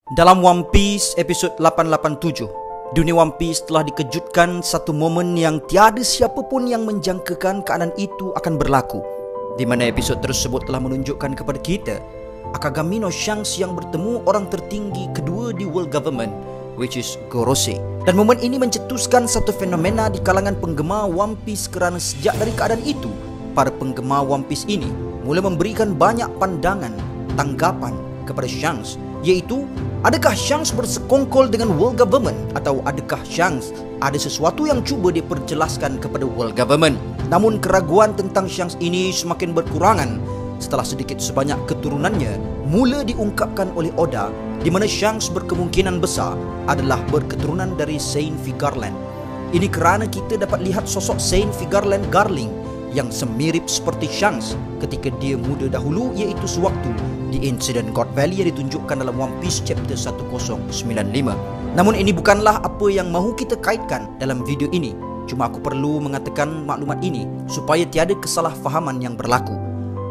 Dalam One Piece episod 887, dunia One Piece telah dikejutkan satu momen yang tiada siapapun yang menjangkakan keadaan itu akan berlaku, di mana episod tersebut telah menunjukkan kepada kita Akagami no Shanks yang bertemu orang tertinggi kedua di World Government, which is Gorosei. Dan momen ini mencetuskan satu fenomena di kalangan penggemar One Piece, kerana sejak dari keadaan itu, para penggemar One Piece ini mula memberikan banyak pandangan, tanggapan kepada Shanks, iaitu adakah Shanks bersekongkol dengan World Government, atau adakah Shanks ada sesuatu yang cuba diperjelaskan kepada World Government. Namun keraguan tentang Shanks ini semakin berkurangan setelah sedikit sebanyak keturunannya mula diungkapkan oleh Oda, di mana Shanks berkemungkinan besar adalah berketurunan dari Saint Vigarland. Ini kerana kita dapat lihat sosok Saint Vigarland Garling yang semirip seperti Shanks ketika dia muda dahulu, iaitu sewaktu di insiden God Valley yang ditunjukkan dalam One Piece chapter 1095. Namun ini bukanlah apa yang mahu kita kaitkan dalam video ini. Cuma aku perlu mengatakan maklumat ini supaya tiada kesalahfahaman yang berlaku.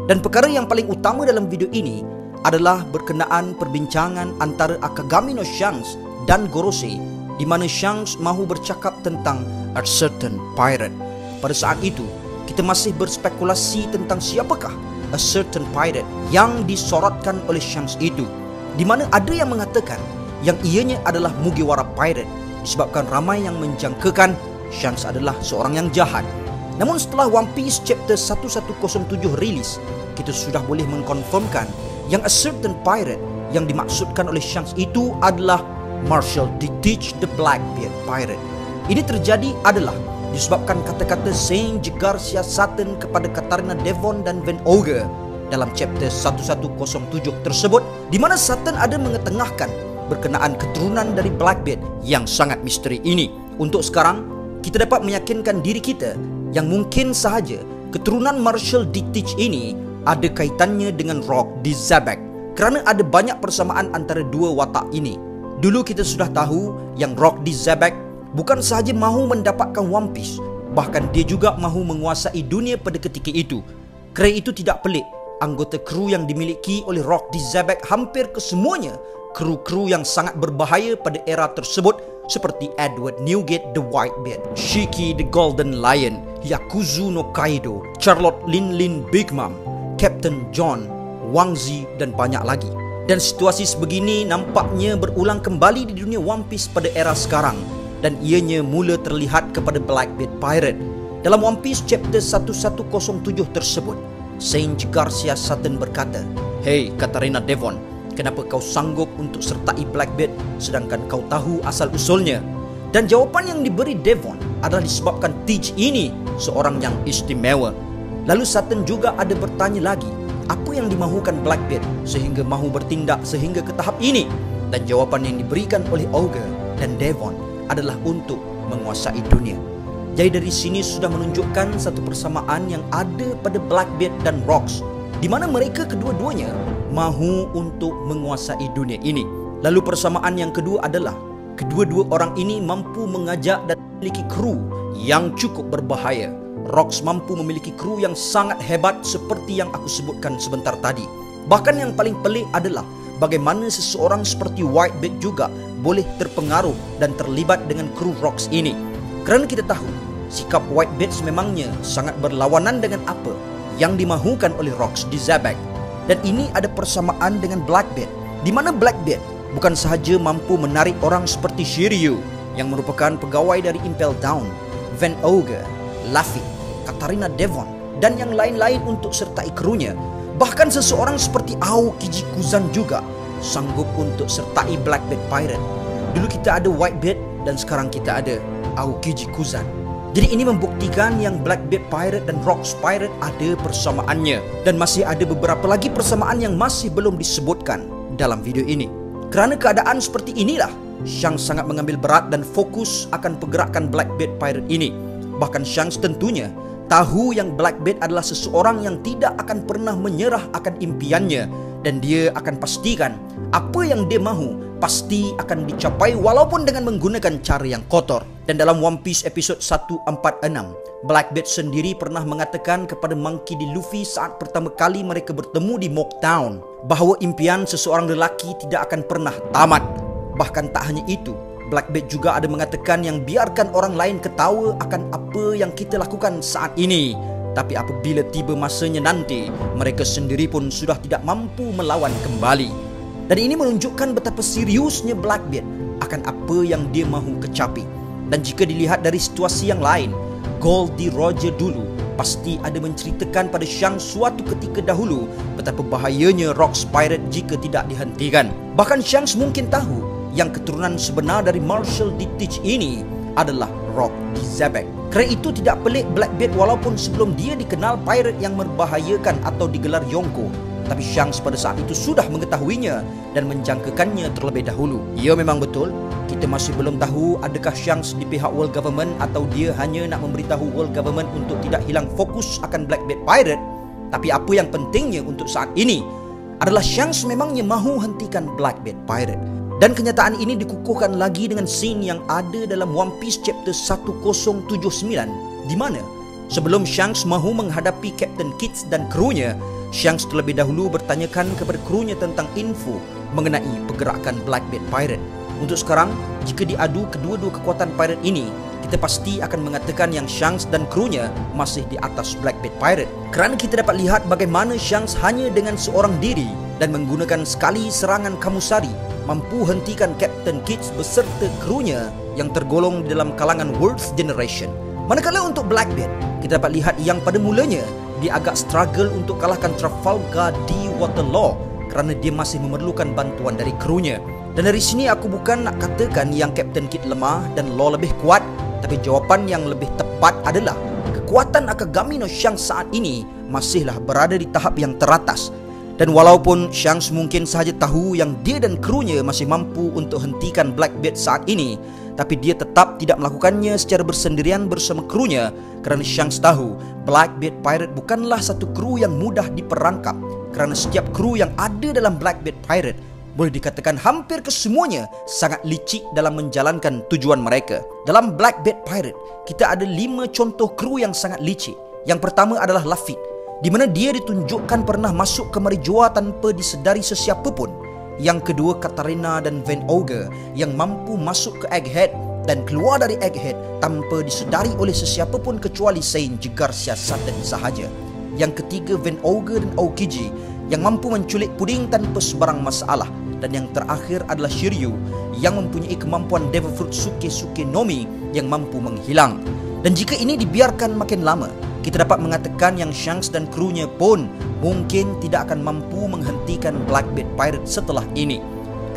Dan perkara yang paling utama dalam video ini adalah berkenaan perbincangan antara Akagami no Shanks dan Gorosei, di mana Shanks mahu bercakap tentang a certain pirate. Pada saat itu, kita masih berspekulasi tentang siapakah a certain pirate yang disorotkan oleh Shanks itu, di mana ada yang mengatakan yang ianya adalah Mugiwara Pirate, disebabkan ramai yang menjangkakan Shanks adalah seorang yang jahat. Namun setelah One Piece chapter 1107 rilis, kita sudah boleh mengkonfirmkan yang a certain pirate yang dimaksudkan oleh Shanks itu adalah Marshal Ditich the Blackbeard Pirate. Ini terjadi adalah disebabkan kata-kata Saint jegar siasatan kepada Katarina Devon dan Van Ogre dalam chapter 1107 tersebut, di mana Satan ada mengetengahkan berkenaan keturunan dari Blackbeard yang sangat misteri ini. Untuk sekarang, kita dapat meyakinkan diri kita yang mungkin sahaja keturunan Marshal Ditich ini ada kaitannya dengan Rock di Zabak, kerana ada banyak persamaan antara dua watak ini. Dulu kita sudah tahu yang Rock di Zabak bukan sahaja mahu mendapatkan One Piece, bahkan dia juga mahu menguasai dunia pada ketika itu. Kerana itu tidak pelik, anggota kru yang dimiliki oleh Rock di Zabak hampir kesemuanya kru-kru yang sangat berbahaya pada era tersebut, seperti Edward Newgate the Whitebeard, Shiki the Golden Lion, Yakuzu no Kaido, Charlotte Lin Big Mom, Captain John, Wang Zi dan banyak lagi. Dan situasi sebegini nampaknya berulang kembali di dunia One Piece pada era sekarang, dan ianya mula terlihat kepada Blackbeard Pirate. Dalam One Piece chapter 1107 tersebut, Saint jegar siasatan berkata, "Hey Katarina Devon, kenapa kau sanggup untuk sertai Blackbeard sedangkan kau tahu asal-usulnya?" Dan jawapan yang diberi Devon adalah disebabkan Teach ini seorang yang istimewa. Lalu Satan juga ada bertanya lagi, apa yang dimahukan Blackbeard sehingga mahu bertindak sehingga ke tahap ini? Dan jawapan yang diberikan oleh Ogre dan Devon adalah untuk menguasai dunia. Jadi dari sini sudah menunjukkan satu persamaan yang ada pada Blackbeard dan Rocks, di mana mereka kedua-duanya mahu untuk menguasai dunia ini. Lalu persamaan yang kedua adalah kedua-dua orang ini mampu mengajak dan memiliki kru yang cukup berbahaya. Rocks mampu memiliki kru yang sangat hebat seperti yang aku sebutkan sebentar tadi. Bahkan yang paling pelik adalah bagaimana seseorang seperti Whitebeard juga boleh terpengaruh dan terlibat dengan kru Rocks ini. Kerana kita tahu sikap Whitebeard sememangnya sangat berlawanan dengan apa yang dimahukan oleh Rocks di Zabak. Dan ini ada persamaan dengan Blackbeard, di mana Blackbeard bukan sahaja mampu menarik orang seperti Shiryu yang merupakan pegawai dari Impel Down, Van Ogre, Luffy, Katarina Devon dan yang lain-lain untuk sertai krunya. Bahkan seseorang seperti Aokiji Kuzan juga sanggup untuk sertai Blackbeard Pirate. Dulu kita ada Whitebeard dan sekarang kita ada Aokiji Kuzan. Jadi ini membuktikan yang Blackbeard Pirate dan Rocks Pirate ada persamaannya. Dan masih ada beberapa lagi persamaan yang masih belum disebutkan dalam video ini. Kerana keadaan seperti inilah, Shanks sangat mengambil berat dan fokus akan pergerakan Blackbeard Pirate ini. Bahkan Shanks tentunya tahu yang Blackbeard adalah seseorang yang tidak akan pernah menyerah akan impiannya, dan dia akan pastikan apa yang dia mahu pasti akan dicapai walaupun dengan menggunakan cara yang kotor. Dan dalam One Piece episod 146, Blackbeard sendiri pernah mengatakan kepada Monkey D. Luffy saat pertama kali mereka bertemu di Mock Town bahawa impian seseorang lelaki tidak akan pernah tamat. Bahkan tak hanya itu, Blackbeard juga ada mengatakan yang biarkan orang lain ketawa akan apa yang kita lakukan saat ini, tapi apabila tiba masanya nanti, mereka sendiri pun sudah tidak mampu melawan kembali. Dan ini menunjukkan betapa seriusnya Blackbeard akan apa yang dia mahu kecapi. Dan jika dilihat dari situasi yang lain, Goldie Roger dulu pasti ada menceritakan pada Shanks suatu ketika dahulu betapa bahayanya Rocks Pirate jika tidak dihentikan. Bahkan Shanks mungkin tahu yang keturunan sebenar dari Marshall D. Teach ini adalah Rock D. Zebek. Kerana itu tidak pelik Blackbeard walaupun sebelum dia dikenal pirate yang membahayakan atau digelar Yonko, tapi Shanks pada saat itu sudah mengetahuinya dan menjangkakannya terlebih dahulu. Ya, memang betul, kita masih belum tahu adakah Shanks di pihak World Government atau dia hanya nak memberitahu World Government untuk tidak hilang fokus akan Blackbeard Pirate. Tapi apa yang pentingnya untuk saat ini adalah Shanks memangnya mahu hentikan Blackbeard Pirate. Dan kenyataan ini dikukuhkan lagi dengan scene yang ada dalam One Piece chapter 1079, di mana sebelum Shanks mahu menghadapi Captain Kidd dan krunya, Shanks terlebih dahulu bertanyakan kepada krunya tentang info mengenai pergerakan Blackbeard Pirate. Untuk sekarang, jika diadu kedua-dua kekuatan pirate ini, kita pasti akan mengatakan yang Shanks dan krunya masih di atas Blackbeard Pirate. Kerana kita dapat lihat bagaimana Shanks hanya dengan seorang diri dan menggunakan sekali serangan Kamusari mampu hentikan Captain Kidd beserta krunya yang tergolong di dalam kalangan World's Generation. Manakala untuk Blackbeard, kita dapat lihat yang pada mulanya dia agak struggle untuk kalahkan Trafalgar di Waterloo kerana dia masih memerlukan bantuan dari krunya. Dan dari sini aku bukan nak katakan yang Captain Kidd lemah dan Law lebih kuat, tapi jawapan yang lebih tepat adalah kekuatan Akagami no Shanks saat ini masihlah berada di tahap yang teratas. Dan walaupun Shanks mungkin sahaja tahu yang dia dan krunya masih mampu untuk hentikan Blackbeard saat ini, tapi dia tetap tidak melakukannya secara bersendirian bersama krunya kerana Shanks tahu Blackbeard Pirate bukanlah satu kru yang mudah diperangkap, kerana setiap kru yang ada dalam Blackbeard Pirate boleh dikatakan hampir kesemuanya sangat licik dalam menjalankan tujuan mereka. Dalam Blackbeard Pirate, kita ada 5 contoh kru yang sangat licik. Yang pertama adalah Lafitte, di mana dia ditunjukkan pernah masuk ke Marijoa tanpa disedari sesiapa pun. Yang kedua, Katarina dan Van Ogre yang mampu masuk ke Egghead dan keluar dari Egghead tanpa disedari oleh sesiapa pun kecuali Saint Jegar siasatan sahaja. Yang ketiga, Van Ogre dan Aokiji yang mampu menculik puding tanpa sebarang masalah. Dan yang terakhir adalah Shiryu yang mempunyai kemampuan Devil Fruit Suke Nomi yang mampu menghilang. Dan jika ini dibiarkan makin lama, kita dapat mengatakan yang Shanks dan krunya pun mungkin tidak akan mampu menghentikan Blackbeard Pirate setelah ini.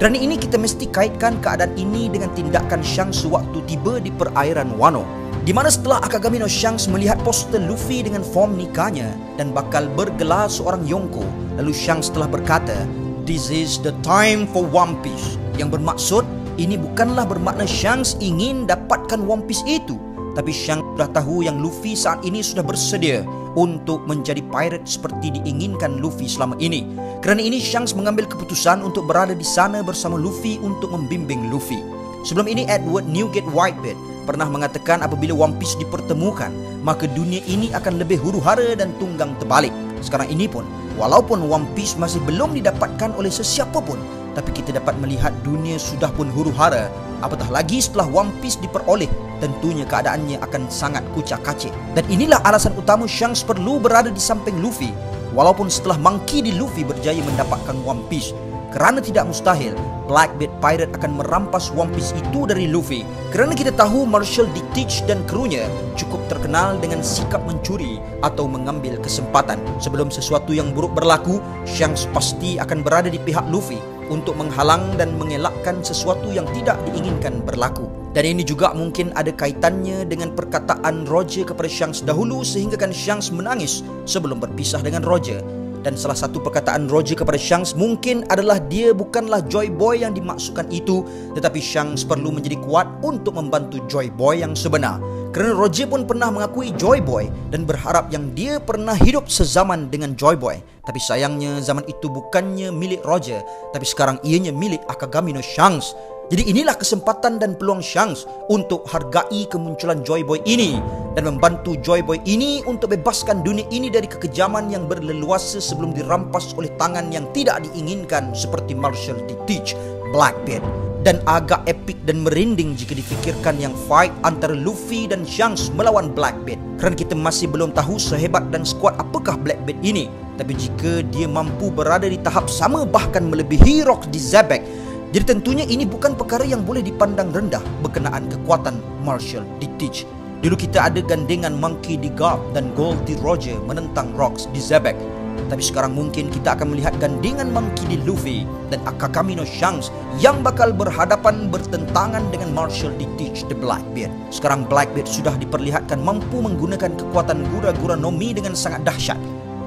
Kerana ini kita mesti kaitkan keadaan ini dengan tindakan Shanks sewaktu tiba di perairan Wano, di mana setelah Akagami no Shanks melihat poster Luffy dengan form nikahnya dan bakal bergelar seorang Yonko, lalu Shanks telah berkata, "This is the time for One Piece." Yang bermaksud, ini bukanlah bermakna Shanks ingin dapatkan One Piece itu, tapi Shanks sudah tahu yang Luffy saat ini sudah bersedia untuk menjadi pirate seperti diinginkan Luffy selama ini. Kerana ini Shanks mengambil keputusan untuk berada di sana bersama Luffy untuk membimbing Luffy. Sebelum ini Edward Newgate Whitebeard pernah mengatakan apabila One Piece dipertemukan, maka dunia ini akan lebih huru-hara dan tunggang terbalik. Sekarang ini pun, walaupun One Piece masih belum didapatkan oleh sesiapa pun, tapi kita dapat melihat dunia sudah pun huru-hara. Apatah lagi setelah One Piece diperoleh, tentunya keadaannya akan sangat kucak-kacik. Dan inilah alasan utama Shanks perlu berada di samping Luffy, walaupun setelah Monkey D. Luffy berjaya mendapatkan One Piece. Kerana tidak mustahil Blackbeard Pirate akan merampas One Piece itu dari Luffy. Kerana kita tahu Marshall D. Teach dan krunya cukup terkenal dengan sikap mencuri atau mengambil kesempatan. Sebelum sesuatu yang buruk berlaku, Shanks pasti akan berada di pihak Luffy untuk menghalang dan mengelakkan sesuatu yang tidak diinginkan berlaku. Dan ini juga mungkin ada kaitannya dengan perkataan Roger kepada Shanks dahulu sehinggakan Shanks menangis sebelum berpisah dengan Roger. Dan salah satu perkataan Roger kepada Shanks mungkin adalah dia bukanlah Joy Boy yang dimaksudkan itu, tetapi Shanks perlu menjadi kuat untuk membantu Joy Boy yang sebenar. Kerana Roger pun pernah mengakui Joy Boy dan berharap yang dia pernah hidup sezaman dengan Joy Boy. Tapi sayangnya zaman itu bukannya milik Roger, tapi sekarang ianya milik Akagami no Shanks. Jadi inilah kesempatan dan peluang Shanks untuk hargai kemunculan Joy Boy ini dan membantu Joy Boy ini untuk bebaskan dunia ini dari kekejaman yang berleluasa sebelum dirampas oleh tangan yang tidak diinginkan seperti Marshall D. Teach, Blackbeard. Dan agak epik dan merinding jika difikirkan yang fight antara Luffy dan Shanks melawan Blackbeard. Kerana kita masih belum tahu sehebat dan sekuat apakah Blackbeard ini. Tapi jika dia mampu berada di tahap sama bahkan melebihi Rock D. Zebek, jadi tentunya ini bukan perkara yang boleh dipandang rendah berkenaan kekuatan Marshall D. Teach. Dulu kita ada gandengan Monkey D. Garp dan Gold D. Roger menentang Rocks D. Zebek. Tapi sekarang mungkin kita akan melihat gandengan Monkey D. Luffy dan Akakami no Shanks yang bakal berhadapan bertentangan dengan Marshall D. Teach the Blackbeard. Sekarang Blackbeard sudah diperlihatkan mampu menggunakan kekuatan Gura-Gura no Mi dengan sangat dahsyat.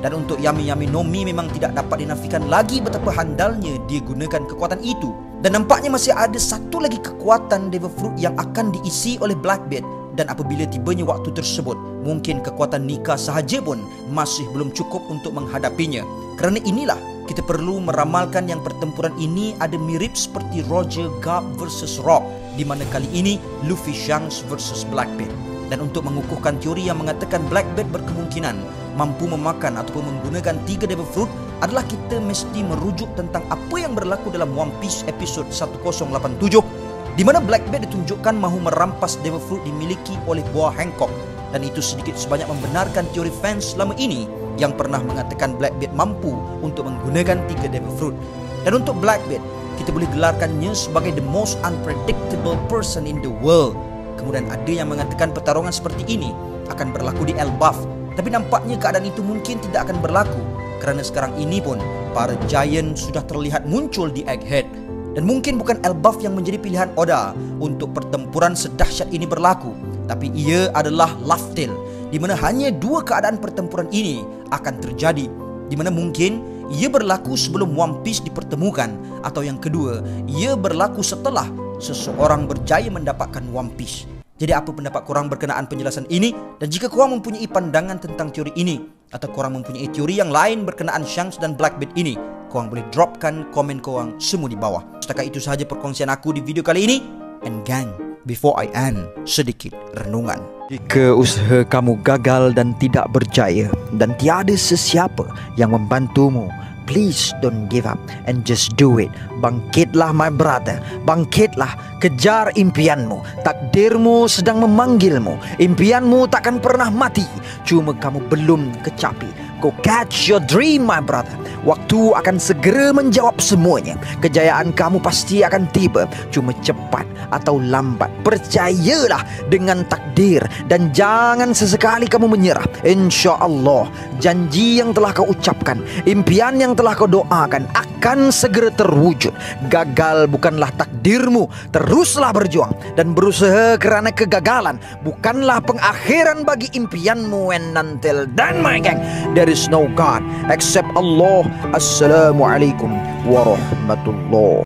Dan untuk Yami-Yami no Mi memang tidak dapat dinafikan lagi betapa handalnya dia gunakan kekuatan itu. Dan nampaknya masih ada satu lagi kekuatan Devil Fruit yang akan diisi oleh Blackbeard. Dan apabila tibanya waktu tersebut, mungkin kekuatan Nika sahaja pun masih belum cukup untuk menghadapinya. Kerana inilah kita perlu meramalkan yang pertempuran ini ada mirip seperti Roger Garp versus Rock, di mana kali ini Luffy Shanks versus Blackbeard. Dan untuk mengukuhkan teori yang mengatakan Blackbeard berkemungkinan mampu memakan ataupun menggunakan 3 Devil Fruit adalah kita mesti merujuk tentang apa yang berlaku dalam One Piece episod 1087, di mana Blackbeard ditunjukkan mahu merampas Devil Fruit dimiliki oleh buah Hancock. Dan itu sedikit sebanyak membenarkan teori fans selama ini yang pernah mengatakan Blackbeard mampu untuk menggunakan 3 Devil Fruit. Dan untuk Blackbeard, kita boleh gelarkannya sebagai the most unpredictable person in the world. Kemudian ada yang mengatakan pertarungan seperti ini akan berlaku di Elbaf. Tapi nampaknya keadaan itu mungkin tidak akan berlaku kerana sekarang ini pun para giant sudah terlihat muncul di Egghead. Dan mungkin bukan Elbaf yang menjadi pilihan Oda untuk pertempuran sedahsyat ini berlaku, tapi ia adalah Laugh-Tale, di mana hanya 2 keadaan pertempuran ini akan terjadi, di mana mungkin ia berlaku sebelum One Piece dipertemukan, atau yang kedua, ia berlaku setelah seseorang berjaya mendapatkan One Piece. Jadi apa pendapat korang berkenaan penjelasan ini? Dan jika korang mempunyai pandangan tentang teori ini, atau korang mempunyai teori yang lain berkenaan Shanks dan Blackbeard ini, korang boleh dropkan komen korang semua di bawah. Setakat itu sahaja perkongsian aku di video kali ini. And gang, before I end, sedikit renungan. Jika usaha kamu gagal dan tidak berjaya, dan tiada sesiapa yang membantumu, please don't give up and just do it. Bangkitlah my brother, bangkitlah, kejar impianmu. Takdirmu sedang memanggilmu. Impianmu takkan pernah mati, cuma kamu belum kecapi. Go catch your dream my brother. Waktu akan segera menjawab semuanya. Kejayaan kamu pasti akan tiba, cuma cepat atau lambat. Percayalah dengan takdir dan jangan sesekali kamu menyerah. InsyaAllah janji yang telah kau ucapkan, impian yang telah kau doakan akan segera terwujud. Gagal bukanlah takdirmu. Teruslah berjuang dan berusaha kerana kegagalan bukanlah pengakhiran bagi impianmu. And until then my gang, there is no God except Allah. Assalamualaikum warahmatullahi